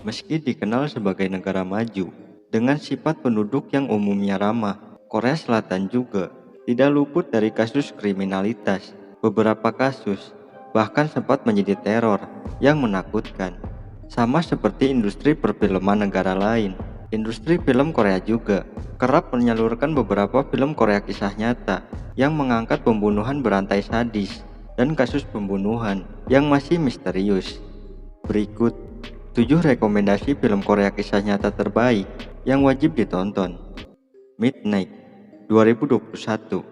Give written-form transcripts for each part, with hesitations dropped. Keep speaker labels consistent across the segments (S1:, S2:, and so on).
S1: Meski dikenal sebagai negara maju, dengan sifat penduduk yang umumnya ramah, Korea Selatan juga tidak luput dari kasus kriminalitas. Beberapa kasus bahkan sempat menjadi teror yang menakutkan. Sama seperti industri perfilman negara lain, industri film Korea juga kerap menyalurkan beberapa film Korea kisah nyata yang mengangkat pembunuhan berantai sadis dan kasus pembunuhan yang masih misterius. Berikut 7 rekomendasi film Korea kisah nyata terbaik yang wajib ditonton. Midnight 2021.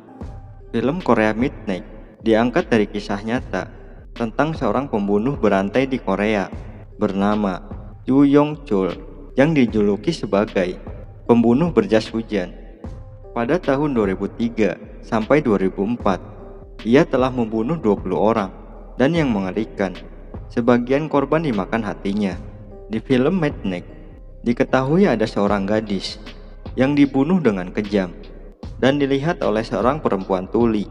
S1: Film Korea Midnight diangkat dari kisah nyata tentang seorang pembunuh berantai di Korea bernama Yoo Yong-chul yang dijuluki sebagai pembunuh berjas hujan. Pada tahun 2003 sampai 2004, ia telah membunuh 20 orang dan yang mengerikan, sebagian korban dimakan hatinya. Di film Midnight, diketahui ada seorang gadis yang dibunuh dengan kejam dan dilihat oleh seorang perempuan tuli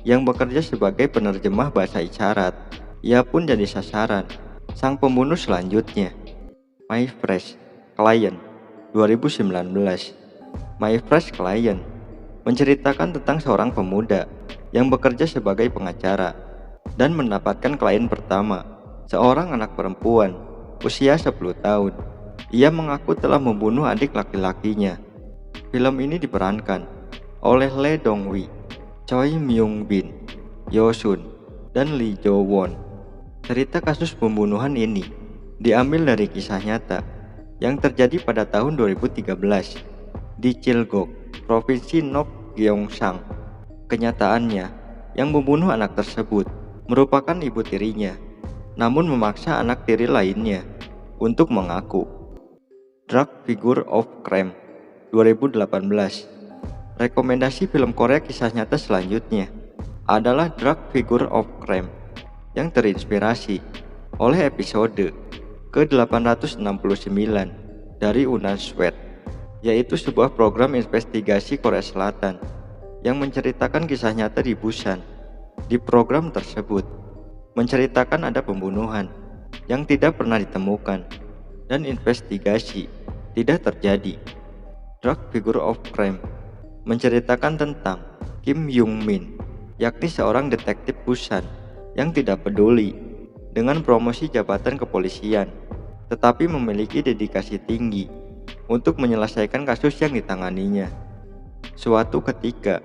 S1: yang bekerja sebagai penerjemah bahasa isyarat. Ia pun jadi sasaran sang pembunuh selanjutnya. My Fresh Client 2019. My Fresh Client menceritakan tentang seorang pemuda yang bekerja sebagai pengacara dan mendapatkan klien pertama, seorang anak perempuan usia 10 tahun. Ia mengaku telah membunuh adik laki-lakinya. Film ini diperankan oleh Lee Dong-wi, Choi Myung-bin, Yoo Sun, dan Lee Jo-won. Cerita kasus pembunuhan ini diambil dari kisah nyata yang terjadi pada tahun 2013 di Chilgok, Provinsi Nok Gyeongsang. Kenyataannya, yang membunuh anak tersebut merupakan ibu tirinya, namun memaksa anak tiri lainnya untuk mengaku. Drug Figure of Crime 2018. Rekomendasi film Korea kisah nyata selanjutnya adalah Drug Figure of Crime yang terinspirasi oleh episode ke-869 dari Unswed, yaitu sebuah program investigasi Korea Selatan yang menceritakan kisah nyata di Busan. Di program tersebut menceritakan ada pembunuhan yang tidak pernah ditemukan dan investigasi tidak terjadi. Drug Figure of Crime menceritakan tentang Kim Young Min, yakni seorang detektif Busan yang tidak peduli dengan promosi jabatan kepolisian, tetapi memiliki dedikasi tinggi untuk menyelesaikan kasus yang ditanganinya. Suatu ketika,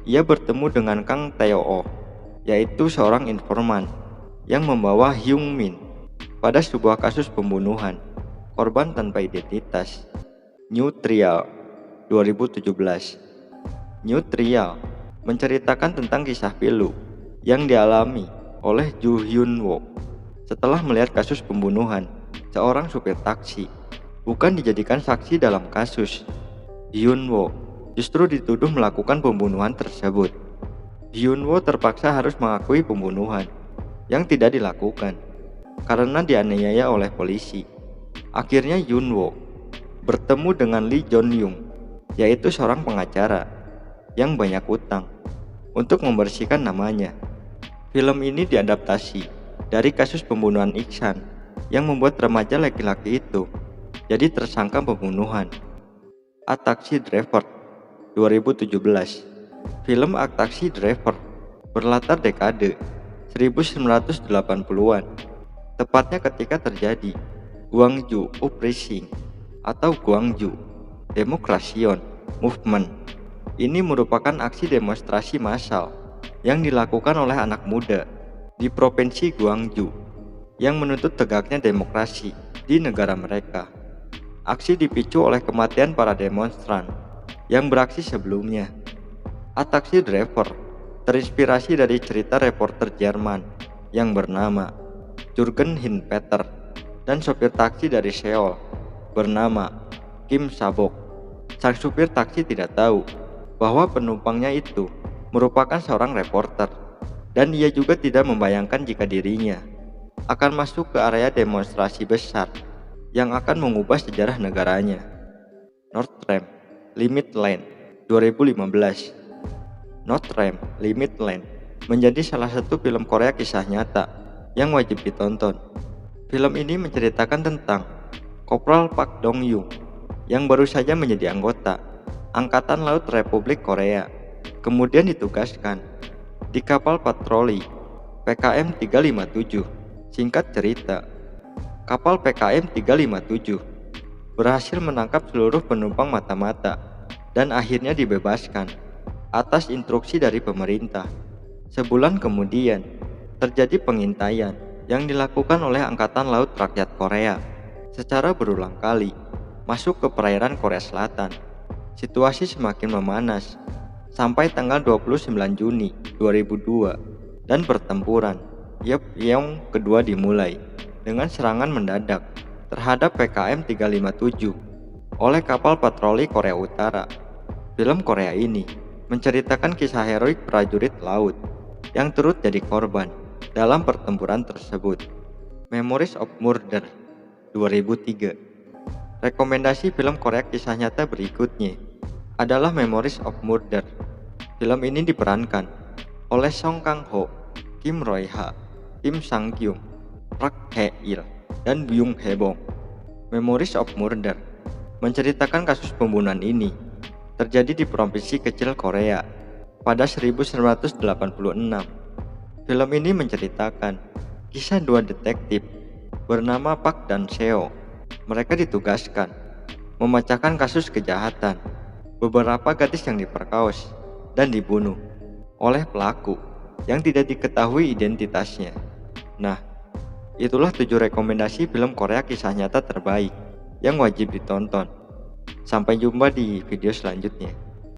S1: ia bertemu dengan Kang Teo-oh, yaitu seorang informan yang membawa Hyung Min pada sebuah kasus pembunuhan korban tanpa identitas. New Trial 2017. New Trial menceritakan tentang kisah pilu yang dialami oleh Joo Hyun-woo setelah melihat kasus pembunuhan seorang supir taksi, bukan dijadikan saksi dalam kasus. Hyun-woo justru dituduh melakukan pembunuhan tersebut. Hyun-woo terpaksa harus mengakui pembunuhan yang tidak dilakukan karena dianiaya oleh polisi. Akhirnya Hyun-woo bertemu dengan Lee Jong-young, yaitu seorang pengacara yang banyak utang, untuk membersihkan namanya. Film ini diadaptasi dari kasus pembunuhan Iksan yang membuat remaja laki-laki itu jadi tersangka pembunuhan. A Taxi Driver 2017. Film A Taxi Driver berlatar dekade 1980-an, tepatnya ketika terjadi Gwangju Uprising atau Gwangju Democration Movement. Ini merupakan aksi demonstrasi massal yang dilakukan oleh anak muda di Provinsi Gwangju yang menuntut tegaknya demokrasi di negara mereka. Aksi dipicu oleh kematian para demonstran yang beraksi sebelumnya. A Taxi Driver terinspirasi dari cerita reporter Jerman yang bernama Jürgen Hinpeter dan sopir taksi dari Seoul bernama Kim Sabok. Sang supir taksi tidak tahu bahwa penumpangnya itu merupakan seorang reporter, dan ia juga tidak membayangkan jika dirinya akan masuk ke area demonstrasi besar yang akan mengubah sejarah negaranya. Northram Limit Line 2015. Northram Limit Line menjadi salah satu film Korea kisah nyata yang wajib ditonton. Film ini menceritakan tentang Kopral Pak Dong-yung, yang baru saja menjadi anggota Angkatan Laut Republik Korea, kemudian ditugaskan di kapal patroli PKM 357. Singkat cerita, kapal PKM 357 berhasil menangkap seluruh penumpang mata-mata dan akhirnya dibebaskan atas instruksi dari pemerintah. Sebulan kemudian, terjadi pengintaian yang dilakukan oleh Angkatan Laut Rakyat Korea secara berulang kali masuk ke perairan Korea Selatan. Situasi semakin memanas sampai tanggal 29 Juni 2002 dan pertempuran Yeongbong kedua dimulai dengan serangan mendadak terhadap PKM 357 oleh kapal patroli Korea Utara. Film Korea ini menceritakan kisah heroik prajurit laut yang turut jadi korban dalam pertempuran tersebut. Memories of Murder 2003. Rekomendasi film Korea kisah nyata berikutnya adalah Memories of Murder. Film ini diperankan oleh Song Kang-ho, Kim Roy-ha, Kim Sang-kyung, Park Hae-il, dan Byung Hae-bong. Memories of Murder menceritakan kasus pembunuhan ini terjadi di provinsi kecil Korea pada 1986. Film ini menceritakan kisah dua detektif bernama Park dan Seo. Mereka ditugaskan memecahkan kasus kejahatan beberapa gadis yang diperkaos dan dibunuh oleh pelaku yang tidak diketahui identitasnya. Nah, itulah 7 rekomendasi film Korea kisah nyata terbaik yang wajib ditonton. Sampai jumpa di video selanjutnya.